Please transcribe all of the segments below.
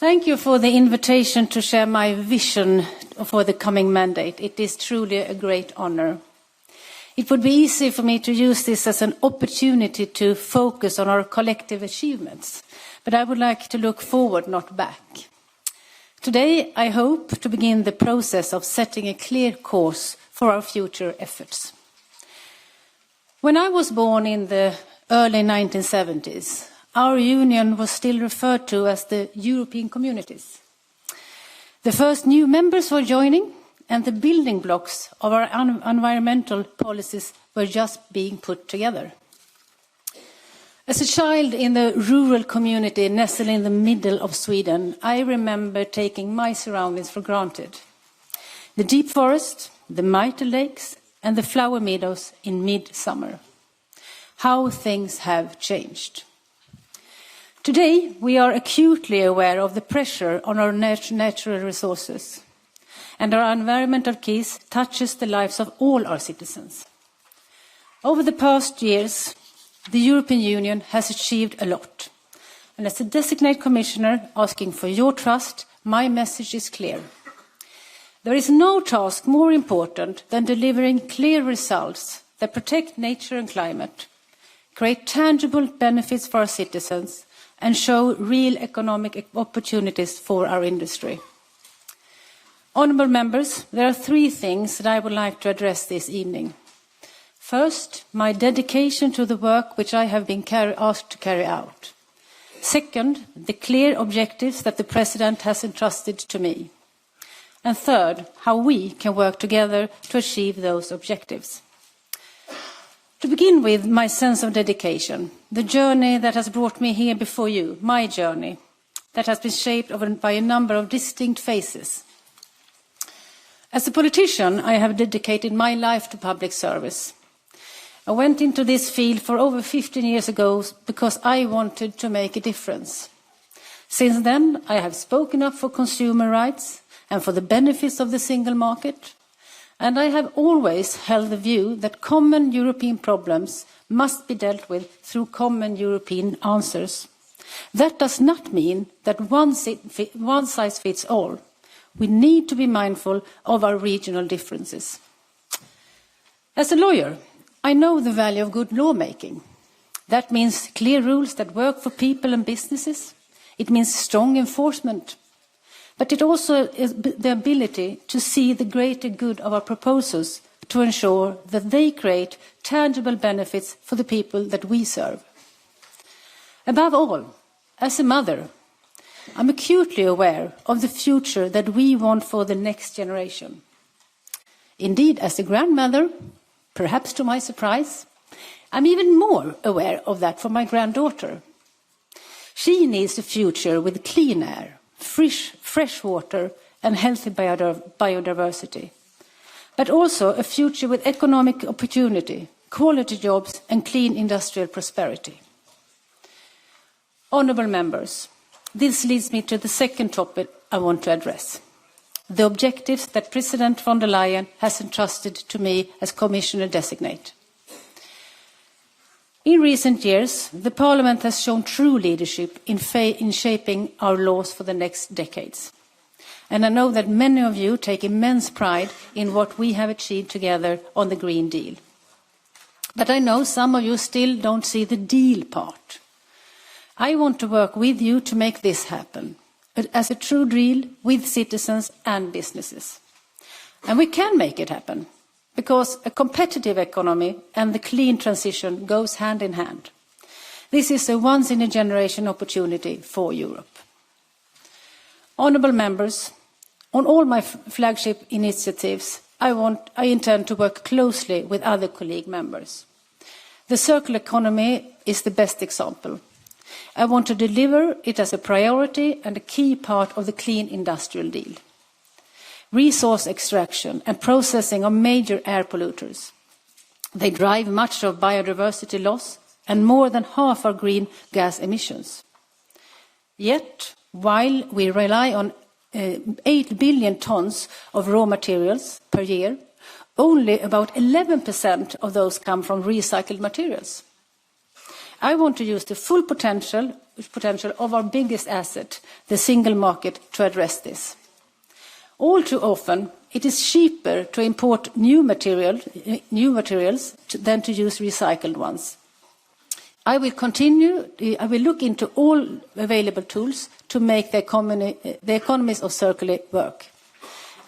Thank you for the invitation to share my vision for the coming mandate. It is truly a great honor. It would be easy for me to use this as an opportunity to focus on our collective achievements, but I would like to look forward, not back. Today, I hope to begin the process of setting a clear course for our future efforts. When I was born in the early 1970s, our union was still referred to as the European communities. The first new members were joining, and the building blocks of our environmental policies were just being put together. As a child in the rural community nestled in the middle of Sweden, I remember taking my surroundings for granted. The deep forest, the mighty lakes, and the flower meadows in midsummer. How things have changed. Today, we are acutely aware of the pressure on our natural resources, and our environmental case touches the lives of all our citizens. Over the past years, the European Union has achieved a lot. And as a designate commissioner asking for your trust, my message is clear. There is no task more important than delivering clear results that protect nature and climate, create tangible benefits for our citizens, and show real economic opportunities for our industry. Honourable members, there are three things that I would like to address this evening. First, my dedication to the work which I have been asked to carry out. Second, the clear objectives that the President has entrusted to me. And third, how we can work together to achieve those objectives. To begin with, my sense of dedication, the journey that has brought me here before you, my journey, that has been shaped by a number of distinct phases. As a politician, I have dedicated my life to public service. I went into this field for over 15 years ago because I wanted to make a difference. Since then, I have spoken up for consumer rights and for the benefits of the single market. And I have always held the view that common European problems must be dealt with through common European answers. That does not mean that one size fits all. We need to be mindful of our regional differences. As a lawyer, I know the value of good lawmaking. That means clear rules that work for people and businesses. It means strong enforcement. But it also is the ability to see the greater good of our proposals to ensure that they create tangible benefits for the people that we serve. Above all, as a mother, I'm acutely aware of the future that we want for the next generation. Indeed, as a grandmother, perhaps to my surprise, I'm even more aware of that for my granddaughter. She needs a future with clean air, fresh water and healthy biodiversity, but also a future with economic opportunity, quality jobs and clean industrial prosperity. Honourable members, this leads me to the second topic I want to address, the objectives that President von der Leyen has entrusted to me as Commissioner-designate. In recent years, the Parliament has shown true leadership in shaping our laws for the next decades. And I know that many of you take immense pride in what we have achieved together on the Green Deal. But I know some of you still don't see the deal part. I want to work with you to make this happen, as a true deal with citizens and businesses. And we can make it happen, because a competitive economy and the clean transition goes hand in hand. This is a once-in-a-generation opportunity for Europe. Honourable members, on all my flagship initiatives, I intend to work closely with other colleague members. The circular economy is the best example. I want to deliver it as a priority and a key part of the Clean Industrial Deal. Resource extraction and processing are major air polluters. They drive much of biodiversity loss and more than half our green gas emissions. Yet, while we rely on 8 billion tons of raw materials per year, only about 11% of those come from recycled materials. I want to use the full potential of our biggest asset, the single market, to address this. All too often, it is cheaper to import new materials than to use recycled ones. I will look into all available tools to make the economies of circular work.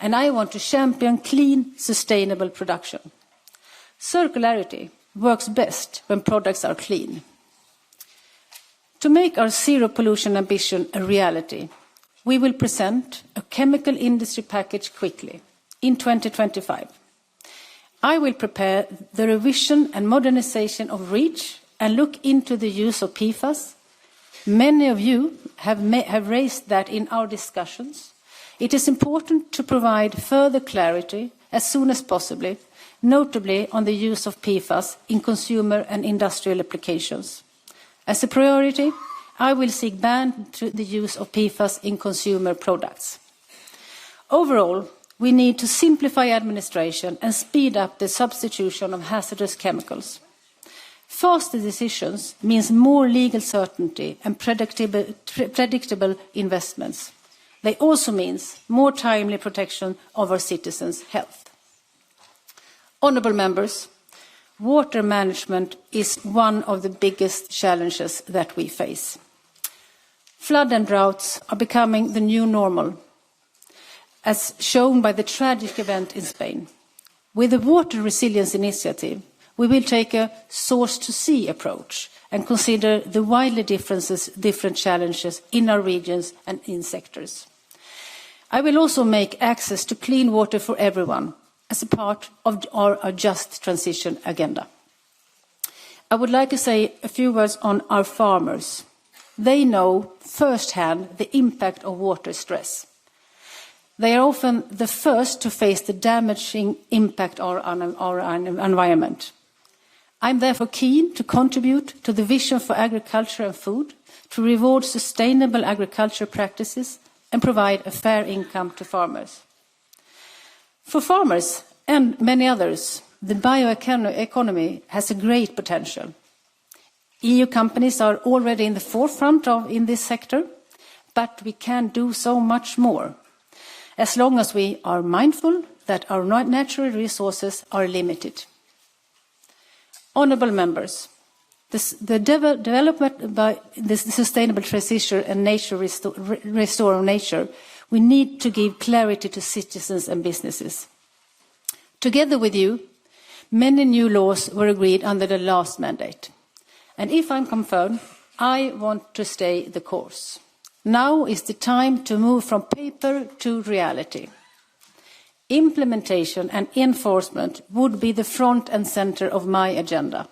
And I want to champion clean, sustainable production. Circularity works best when products are clean. To make our zero pollution ambition a reality, we will present a chemical industry package quickly, in 2025. I will prepare the revision and modernization of REACH and look into the use of PFAS. Many of you have raised that in our discussions. It is important to provide further clarity as soon as possible, notably on the use of PFAS in consumer and industrial applications. As a priority, I will seek ban to the use of PFAS in consumer products. Overall, we need to simplify administration and speed up the substitution of hazardous chemicals. Faster decisions means more legal certainty and predictable investments. They also means more timely protection of our citizens' health. Honourable members, water management is one of the biggest challenges that we face. Flood and droughts are becoming the new normal, as shown by the tragic event in Spain. With the Water Resilience Initiative, we will take a source-to-sea approach and consider the widely different challenges in our regions and in sectors. I will also make access to clean water for everyone as a part of our just transition agenda. I would like to say a few words on our farmers. They know firsthand the impact of water stress. They are often the first to face the damaging impact on our environment. I'm therefore keen to contribute to the vision for agriculture and food, to reward sustainable agriculture practices and provide a fair income to farmers. For farmers and many others, the bioeconomy has a great potential. EU companies are already in the forefront in this sector, but we can do so much more, as long as we are mindful that our natural resources are limited. Honourable members, the development by the sustainable transition and restore of nature, we need to give clarity to citizens and businesses. Together with you, many new laws were agreed under the last mandate. And if I'm confirmed, I want to stay the course. Now is the time to move from paper to reality. Implementation and enforcement would be the front and centre of my agenda.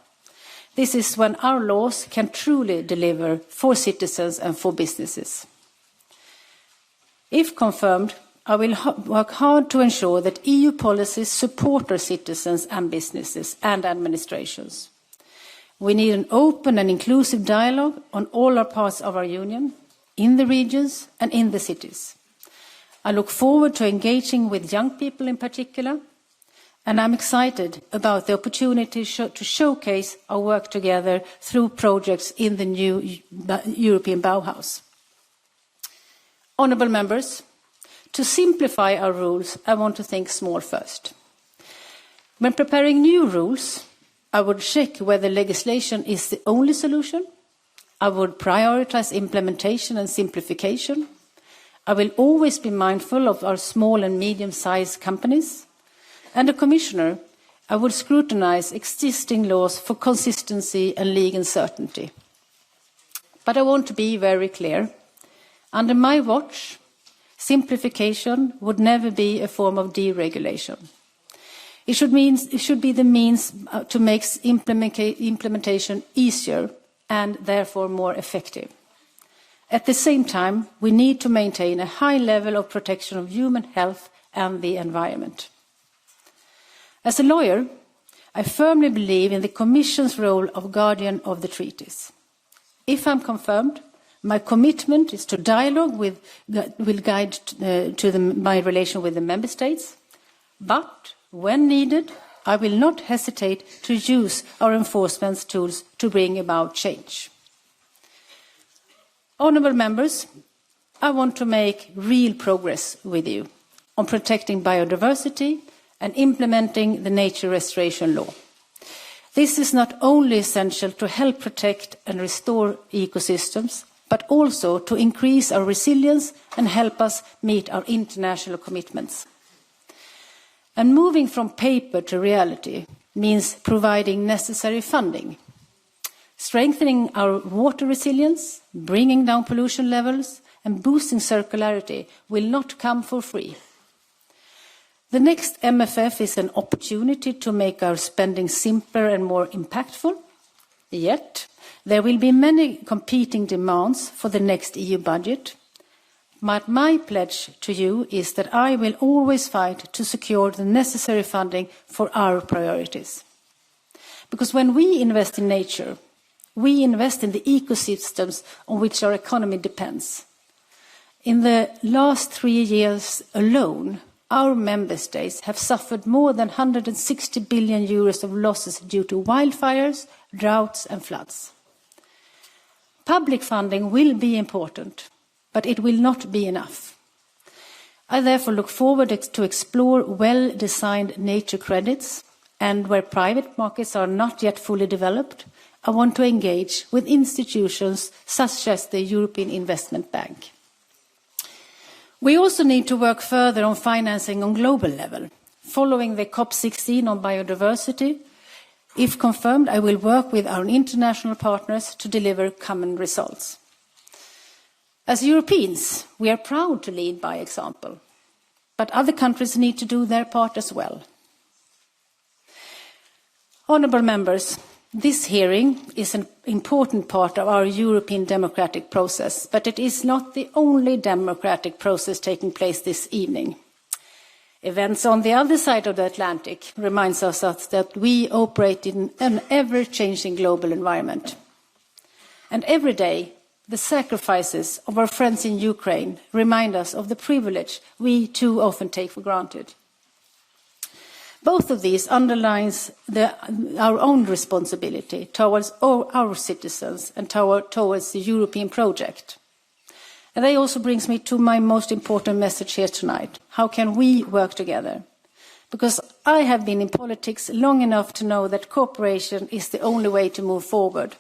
This is when our laws can truly deliver for citizens and for businesses. If confirmed, I will work hard to ensure that EU policies support our citizens and businesses and administrations. We need an open and inclusive dialogue on all our parts of our union, in the regions and in the cities. I look forward to engaging with young people in particular, and I'm excited about the opportunity to showcase our work together through projects in the new European Bauhaus. Honourable members, to simplify our rules, I want to think small first. When preparing new rules, I would check whether legislation is the only solution. I would prioritise implementation and simplification. I will always be mindful of our small and medium-sized companies. And a commissioner, I would scrutinise existing laws for consistency and legal certainty. But I want to be very clear. Under my watch, simplification would never be a form of deregulation. It should be the means to make implementation easier and therefore more effective. At the same time, we need to maintain a high level of protection of human health and the environment. As a lawyer, I firmly believe in the Commission's role of guardian of the treaties. If I'm confirmed, my commitment is to dialogue will guide my relation with the Member States, but when needed, I will not hesitate to use our enforcement tools to bring about change. Honourable members, I want to make real progress with you on protecting biodiversity and implementing the nature restoration law. This is not only essential to help protect and restore ecosystems, but also to increase our resilience and help us meet our international commitments. And moving from paper to reality means providing necessary funding, strengthening our water resilience, bringing down pollution levels, and boosting circularity will not come for free. The next MFF is an opportunity to make our spending simpler and more impactful. Yet, there will be many competing demands for the next EU budget. But my pledge to you is that I will always fight to secure the necessary funding for our priorities. Because when we invest in nature, we invest in the ecosystems on which our economy depends. In the last 3 years alone, our member states have suffered more than 160 billion euros of losses due to wildfires, droughts and floods. Public funding will be important, but it will not be enough. I therefore look forward to explore well-designed nature credits, and where private markets are not yet fully developed, I want to engage with institutions such as the European Investment Bank. We also need to work further on financing on global level. Following the COP16 on biodiversity, if confirmed, I will work with our international partners to deliver common results. As Europeans, we are proud to lead by example, but other countries need to do their part as well. Honourable members, this hearing is an important part of our European democratic process, but it is not the only democratic process taking place this evening. Events on the other side of the Atlantic reminds us that we operate in an ever-changing global environment. And every day, the sacrifices of our friends in Ukraine remind us of the privilege we too often take for granted. Both of these underlines our own responsibility towards our citizens and towards the European project. And that also brings me to my most important message here tonight. How can we work together? Because I have been in politics long enough to know that cooperation is the only way to move forward.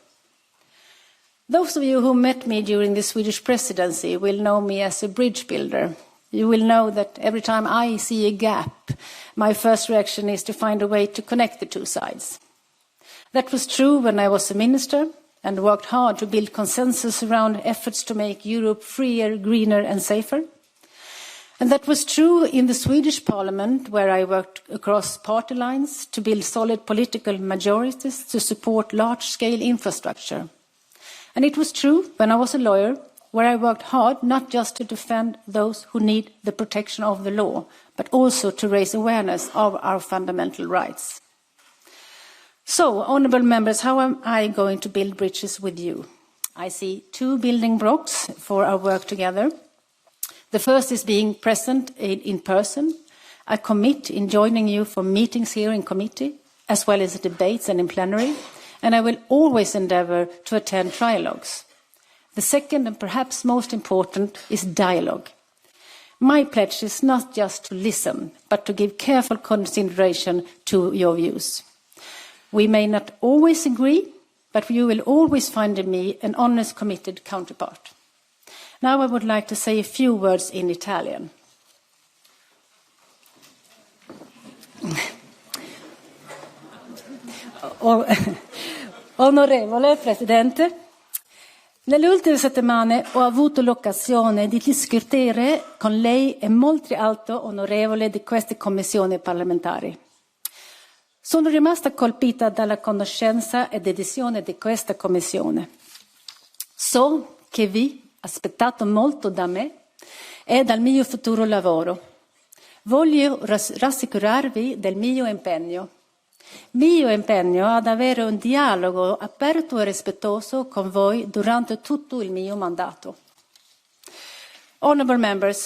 Those of you who met me during the Swedish presidency will know me as a bridge builder. You will know that every time I see a gap, my first reaction is to find a way to connect the two sides. That was true when I was a minister and worked hard to build consensus around efforts to make Europe freer, greener and safer. And that was true in the Swedish Parliament, where I worked across party lines to build solid political majorities to support large-scale infrastructure. And it was true when I was a lawyer, where I worked hard not just to defend those who need the protection of the law, but also to raise awareness of our fundamental rights. So, honourable members, how am I going to build bridges with you? I see two building blocks for our work together. The first is being present in person. I commit in joining you for meetings here in committee, as well as debates and in plenary, and I will always endeavour to attend trialogues. The second and perhaps most important is dialogue. My pledge is not just to listen, but to give careful consideration to your views. We may not always agree, but you will always find in me an honest, committed counterpart. Now I would like to say a few words in Italian. Onorevole Presidente, nelle ultime settimane ho avuto l'occasione di discutere con lei e molti altri onorevoli di queste commissioni parlamentari. Sono rimasta colpita dalla conoscenza e dedizione di questa commissione. So che vi aspettate molto da me e dal mio futuro lavoro. Voglio rassicurarvi del mio impegno. Mio impegno ad avere un dialogo aperto e rispettoso con voi durante tutto il mio mandato. Honourable members,